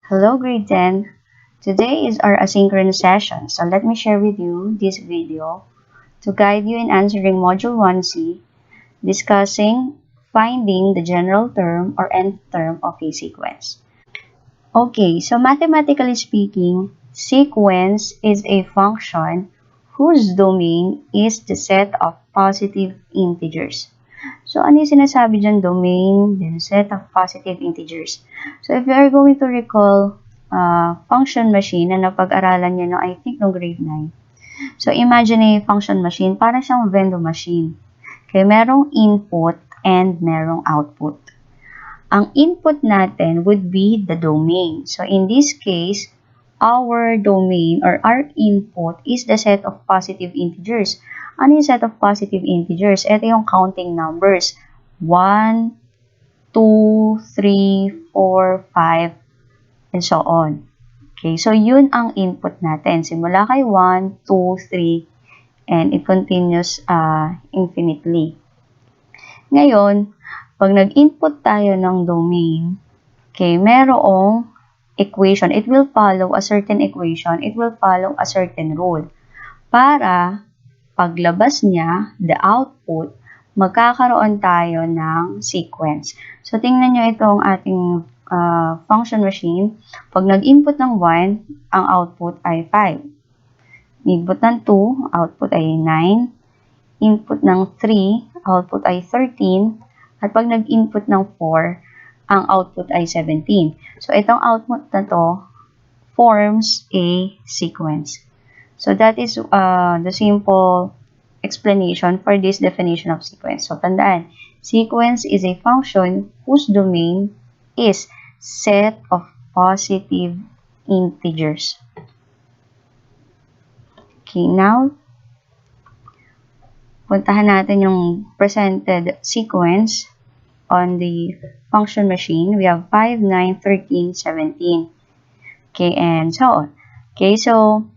Hello, grade 10. Today is our asynchronous session, so let me share with you this video to guide you in answering Module 1C, discussing finding the general term or nth term of a sequence. Okay, so mathematically speaking, sequence is a function whose domain is the set of positive integers. So, ano yung sinasabi dyan? Domain, then set of positive integers. So, if you are going to recall function machine na napag-aralan nyo no, I think no grade 9. So, imagine a function machine, parang siyang vending machine. Okay, merong input and merong output. Ang input natin would be the domain. So, in this case, our domain or our input is the set of positive integers. Ano yung set of positive integers? Ito yung counting numbers. 1, 2, 3, 4, 5, and so on. Okay, so yun ang input natin. Simula kay 1, 2, 3, and it continues infinitely. Ngayon, pag nag-input tayo ng domain, okay, merong equation. It will follow a certain equation. It will follow a certain rule. Para paglabas niya, the output, magkakaroon tayo ng sequence. So, tingnan nyo itong ating function machine. Pag nag-input ng 1, ang output ay 5. Input ng 2, output ay 9. Input ng 3, output ay 13. At pag nag-input ng 4, ang output ay 17. So, itong output na to forms a sequence. So, that is the simple explanation for this definition of sequence. So, tandaan, sequence is a function whose domain is set of positive integers. Okay, now, puntahan natin yung presented sequence on the function machine. We have 5, 9, 13, 17. Okay, and so on. Okay, so,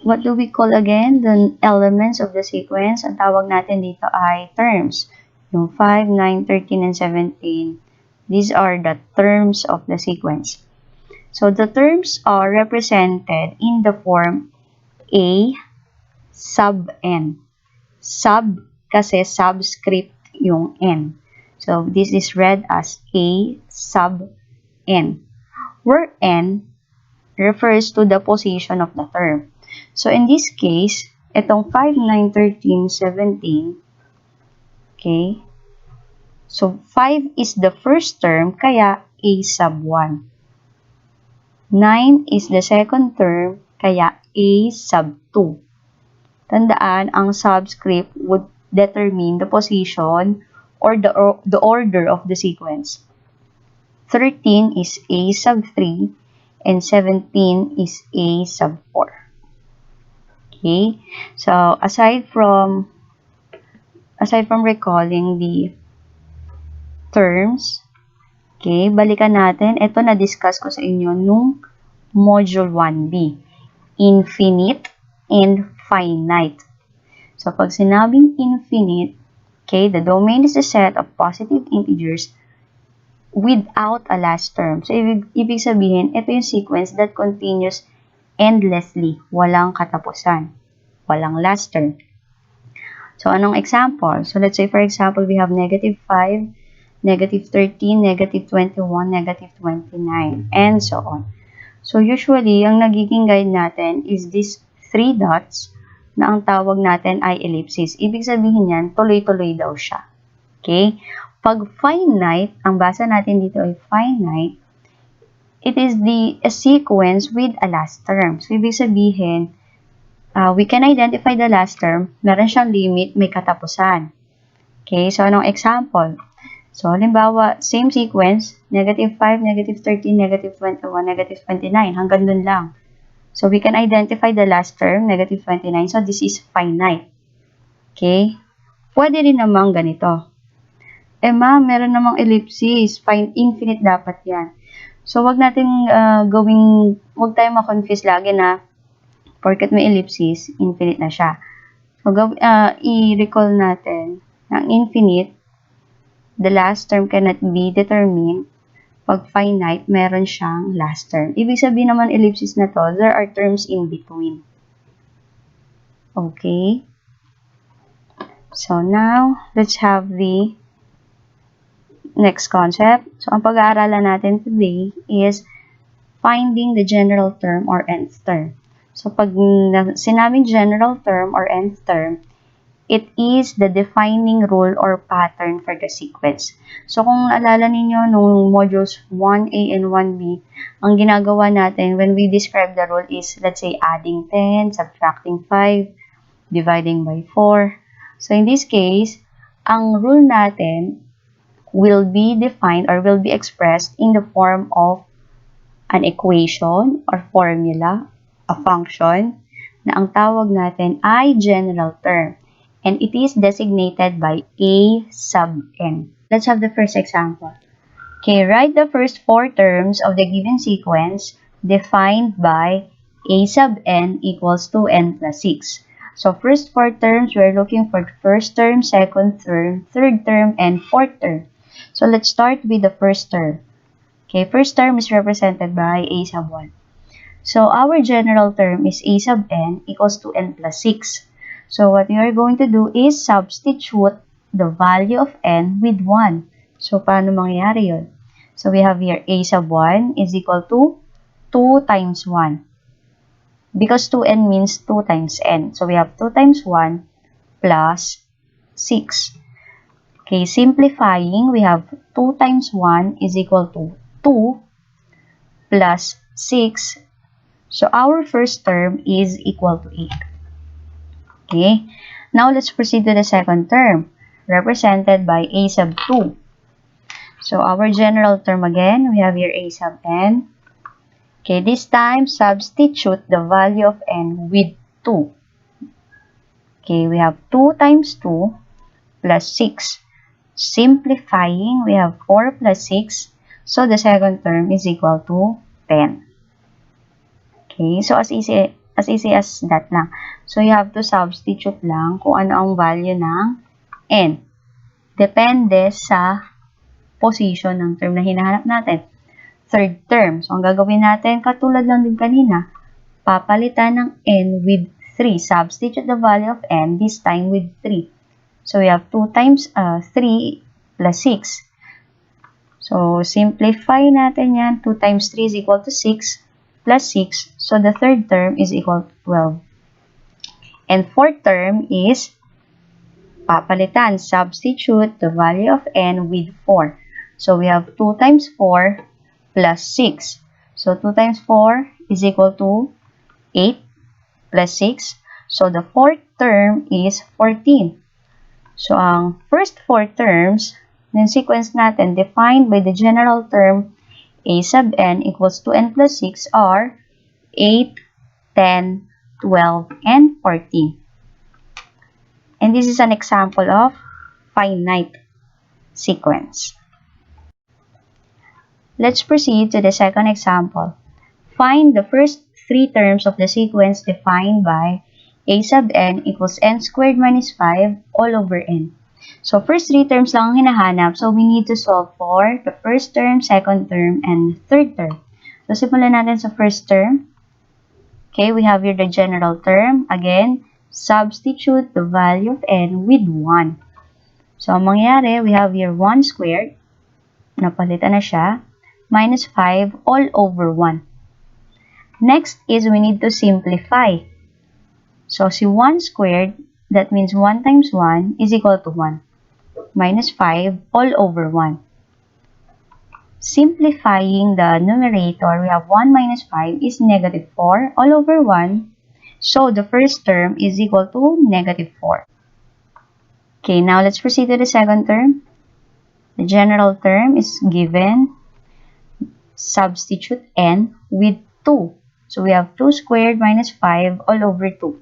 what do we call again? The elements of the sequence. Ang tawag natin dito ay terms. Yung 5, 9, 13, and 17. These are the terms of the sequence. So, the terms are represented in the form A sub n. Sub kasi subscript yung n. So, this is read as A sub n. Where n refers to the position of the term. So, in this case, itong 5, 9, 13, 17, okay? So, 5 is the first term, kaya A sub 1. 9 is the second term, kaya A sub 2. Tandaan, ang subscript would determine the position or the order of the sequence. 13 is A sub 3, and 17 is A sub 4. Okay? So, aside from recalling the terms, okay, balikan natin. Ito na-discuss ko sa inyo nung Module 1B. Infinite and finite. So, pag sinabing infinite, okay, the domain is a set of positive integers without a last term. So, ibig sabihin, ito yung sequence that continues endlessly. Walang katapusan. Walang last term. So, anong example? So, let's say, for example, we have negative 5, negative 13, negative 21, negative 29, and so on. So, usually, ang nagiging guide natin is these 3 dots na ang tawag natin ay ellipses. Ibig sabihin yan, tuloy-tuloy daw siya. Okay? Pag finite, ang basa natin dito ay finite, it is a sequence with a last term. So, ibig sabihin, we can identify the last term, meron siyang limit, may katapusan. Okay? So, anong example? So, halimbawa, same sequence, negative 5, negative 13, negative 21, negative 29, hanggang dun lang. So, we can identify the last term, negative 29. So, this is finite. Okay? Pwede rin namang ganito. Ma'am, meron namang ellipsis. Infinite dapat yan. So, wag natin wag tayo ma-confuse lagi na porket may ellipsis, infinite na siya. So, i-recall natin na infinite, the last term cannot be determined Pag finite, meron siyang last term. Ibig sabihin naman ellipsis na to, there are terms in between. Okay? So now, let's have the next concept. So, ang pag-aaralan natin today is finding the general term or nth term. So, pag sinabing general term or nth term, it is the defining rule or pattern for the sequence. So, kung naalala ninyo nung modules 1A and 1B, ang ginagawa natin when we describe the rule is, let's say, adding 10, subtracting 5, dividing by 4. So, in this case, ang rule natin will be defined or will be expressed in the form of an equation or formula, a function, na ang tawag natin ay general term. And it is designated by A sub n. Let's have the first example. Okay, write the first 4 terms of the given sequence defined by A sub n equals 2n plus 6. So, first 4 terms, we're looking for first term, second term, third term, and fourth term. So, let's start with the first term. Okay, first term is represented by A sub 1. So, our general term is A sub n equals 2n plus 6. So, what we are going to do is substitute the value of n with 1. So, paano mangyayari yun? So, we have here A sub 1 is equal to 2 times 1. Because 2n means 2 times n. So, we have 2 times 1 plus 6. Okay, simplifying, we have 2 times 1 is equal to 2 plus 6. So, our first term is equal to 8. Okay, now let's proceed to the second term, represented by A sub 2. So, our general term again, we have here A sub n. Okay, this time, substitute the value of n with 2. Okay, we have 2 times 2 plus 6. Simplifying, we have 4 plus 6. So, the second term is equal to 10. Okay, so as easy as that lang. So, you have to substitute lang kung ano ang value ng n. Depende sa position ng term na hinahanap natin. Third term. So, ang gagawin natin, katulad lang din kanina, papalitan ng n with 3. Substitute the value of n, this time with 3. So, we have 2 times 3 plus 6. So, simplify natin yan. 2 times 3 is equal to 6 plus 6. So, the third term is equal to 12. And fourth term is papalitan. Substitute the value of n with 4. So, we have 2 times 4 plus 6. So, 2 times 4 is equal to 8 plus 6. So, the fourth term is 14. So, ang first 4 terms ng sequence natin defined by the general term A sub n equals 2n plus 6 are 8, 10, 12, and 14. And this is an example of finite sequence. Let's proceed to the second example. Find the first 3 terms of the sequence defined by A sub n equals n squared minus 5 all over n. So, first 3 terms lang ang hinahanap. So, we need to solve for the first term, second term, and third term. So, simulan natin sa first term. Okay, we have here the general term. Again, substitute the value of n with 1. So, ang mangyayari, we have here 1 squared. Napalitan na siya. Minus 5 all over 1. Next is we need to simplify. So, si 1 squared, that means 1 times 1 is equal to 1. Minus 5 all over 1. Simplifying the numerator, we have 1 minus 5 is negative 4 all over 1. So, the first term is equal to negative 4. Okay, now let's proceed to the second term. The general term is given. Substitute n with 2. So, we have 2 squared minus 5 all over 2.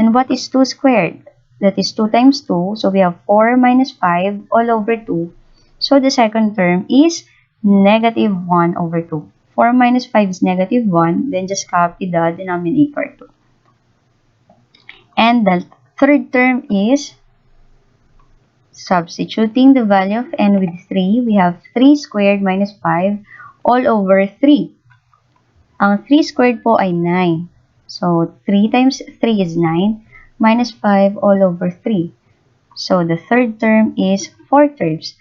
And what is 2 squared? That is 2 times 2. So, we have 4 minus 5 all over 2. So, the second term is negative 1 over 2. 4 minus 5 is negative 1. Then, just copy the denominator 2. And the third term is Substituting the value of n with 3, we have 3 squared minus 5 all over 3. Ang 3 squared po ay 9. So, 3 times 3 is 9 minus 5 all over 3. So, the third term is 4 thirds.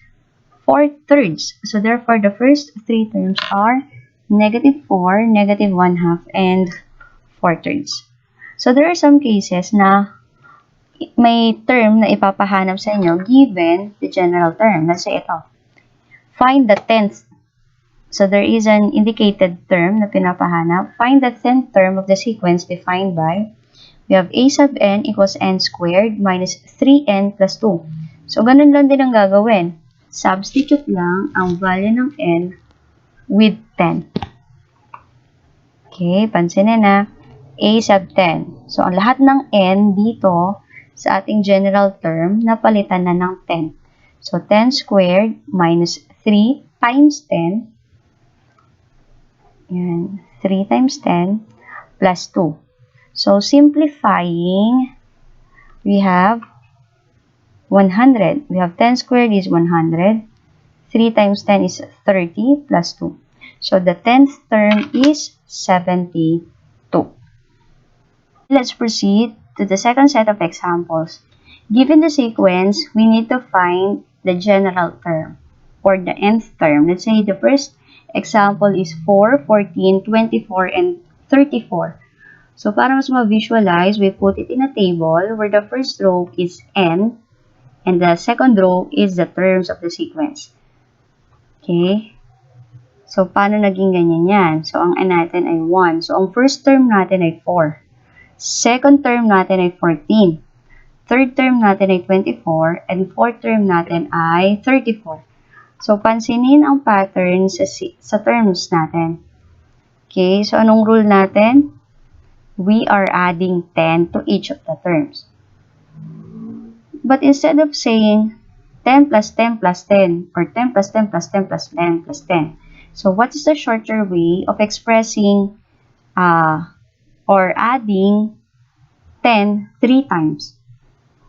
4 thirds. So, therefore, the first 3 terms are negative 4, negative 1 half, and 4 thirds. So, there are some cases na may term na ipapahanap sa inyo given the general term. Let's say ito. Find the 10th. So, there is an indicated term na pinapahanap. Find the 10th term of the sequence defined by, we have a sub n equals n squared minus 3n plus 2. So, ganun lang din ang gagawin. Substitute lang ang value ng n with 10. Okay, pansinin na. A sub 10. So, ang lahat ng n dito sa ating general term, napalitan na ng 10. So, 10 squared minus 3 times 10. Yan, 3 times 10 plus 2. So, simplifying, we have 100. We have 10 squared is 100. 3 times 10 is 30 plus 2. So, the 10th term is 72. Let's proceed to the second set of examples. Given the sequence, we need to find the general term or the nth term. Let's say the first example is 4, 14, 24, and 34. So, para mas ma-visualize, we put it in a table where the first row is n and the second row is the terms of the sequence. Okay? So, paano naging ganyan yan? So, ang n natin ay 1. So, ang first term natin ay 4. Second term natin ay 14. Third term natin ay 24. And fourth term natin ay 34. So, pansinin ang pattern sa terms natin. Okay, so anong rule natin? We are adding 10 to each of the terms. But instead of saying 10 plus 10 plus 10 or 10 plus 10 plus 10 plus 10 plus 10, so what is the shorter way of expressing or adding 10 3 times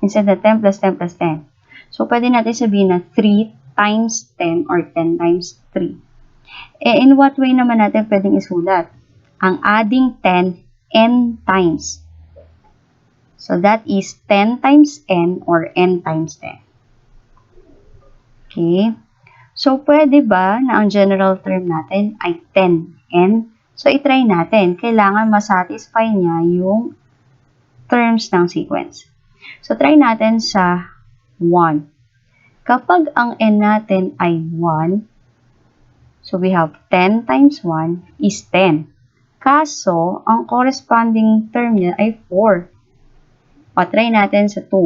instead of 10 plus 10 plus 10? So, pwede natin sabihin na 3 times 10 or 10 times 3. In what way naman natin pwedeng isulat? Ang adding 10 n times. So, that is 10 times n or n times 10. Okay. So, pwede ba na ang general term natin ay 10n? So, itry natin. Kailangan masatisfy niya yung terms ng sequence. So, try natin sa 1. Kapag ang n natin ay 1, so we have 10 times 1 is 10. Kaso, ang corresponding term niya ay 4. O, try natin sa 2.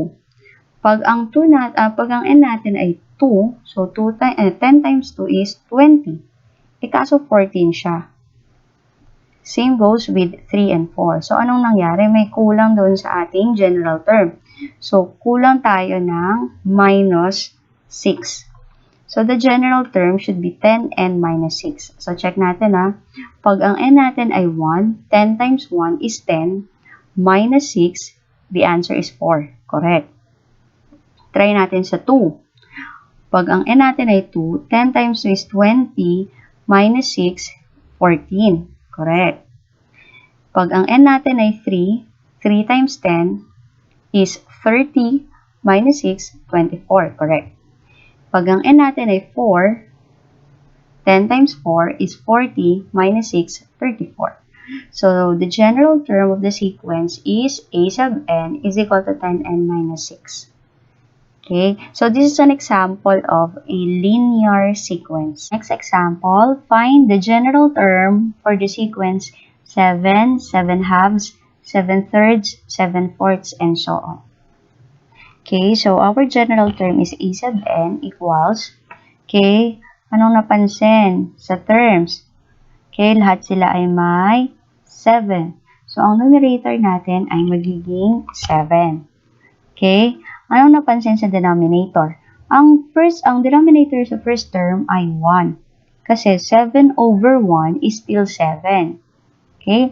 Pag ang n natin ay 2, so 10 times 2 is 20. Kaso 14 siya. Same goes with 3 and 4. So, anong nangyari? May kulang doon sa ating general term. So, kulang tayo ng minus 6. So, the general term should be 10n minus 6. So, check natin ha. Pag ang n natin ay 1, 10 times 1 is 10, minus 6, the answer is 4. Correct. Try natin sa 2. Pag ang n natin ay 2, 10 times 2 is 20, minus 6, 14. Correct. Pag ang n natin ay 3, 3 times 10 is 30, minus 6, 24. Correct. Pag ang n natin ay 4, 10 times 4 is 40, minus 6, 34. So, the general term of the sequence is a sub n is equal to 10n minus 6. Okay, so this is an example of a linear sequence. Next example, find the general term for the sequence 7, 7 halves, 7 thirds, 7 fourths, and so on. Okay, so our general term is a sub n equals, okay, anong napansin sa terms? Okay, lahat sila ay may 7. So, ang numerator natin ay magiging 7. Okay, anong napansin sa denominator? Ang denominator sa first term ay 1. Kasi 7 over 1 is still 7. Okay?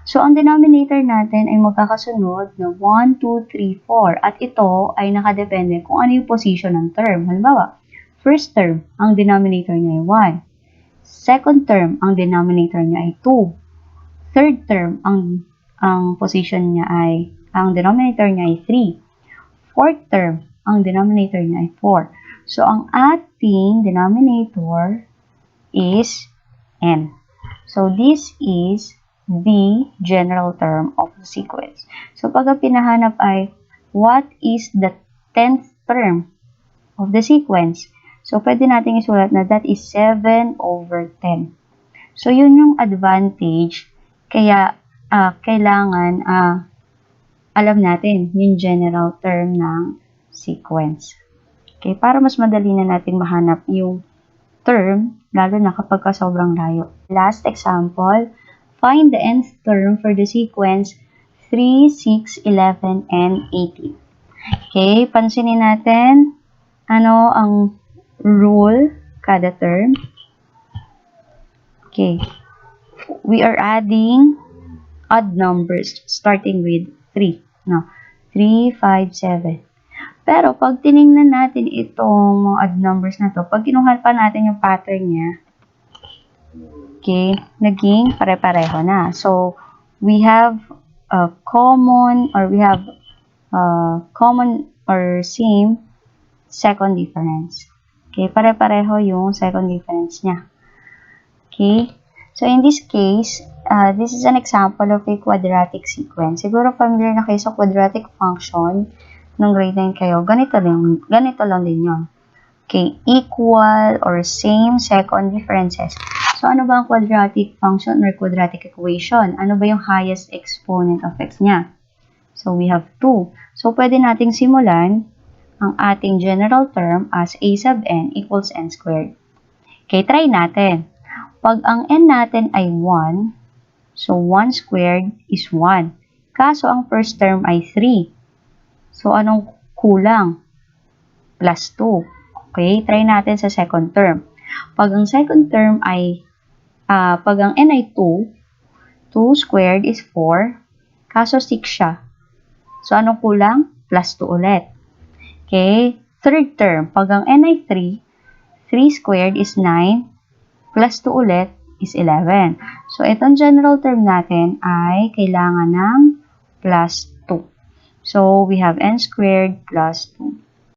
So, ang denominator natin ay magkakasunod na 1, 2, 3, 4. At ito ay nakadepende kung ano yung position ng term. Halimbawa, first term, ang denominator niya ay 1. Second term, ang denominator niya ay 2. Third term, ang denominator niya ay 3. Fourth term, ang denominator niya ay 4. So, ang ating denominator is n. So, this is the general term of the sequence. So, pag pinahanap ay, what is the 10th term of the sequence? So, pwede natin isulat na that is 7 over 10. So, yun yung advantage. Kaya, kailangan alam natin yung general term ng sequence. Okay, para mas madali na natin mahanap yung term, lalo na kapag sobrang layo. Last example, find the nth term for the sequence 3, 6, 11, and 18. Okay, pansinin natin ano ang rule kada term. Okay, we are adding odd numbers starting with 3. No, 3, 5, 7. Pero, pag tinignan natin itong mga odd numbers na to, pag kinuha pa natin yung pattern niya, okay, naging pare-pareho na. So, we have a common or same second difference. Okay, pare-pareho yung second difference niya. Okay, so in this case, this is an example of a quadratic sequence. Siguro familiar na kayo sa quadratic function. Nung grade 9 kayo, ganito lang din yun. Okay, equal or same second differences. So, ano ba ang quadratic function or quadratic equation? Ano ba yung highest exponent of x niya? So, we have 2. So, pwede nating simulan ang ating general term as a sub n equals n squared. Okay, try natin. Pag ang n natin ay 1, so 1 squared is 1. Kaso, ang first term ay 3. So, anong kulang? Plus 2. Okay, try natin sa second term. Pag ang second term ay, pag ang n ay 2, 2 squared is 4, kaso 6 siya. So, anong kulang? Plus 2 ulit. Okay, third term, pag ang n ay 3, 3 squared is 9, plus 2 ulit is 11. So, itong general term natin ay kailangan ng plus 2. So, we have n squared plus 2.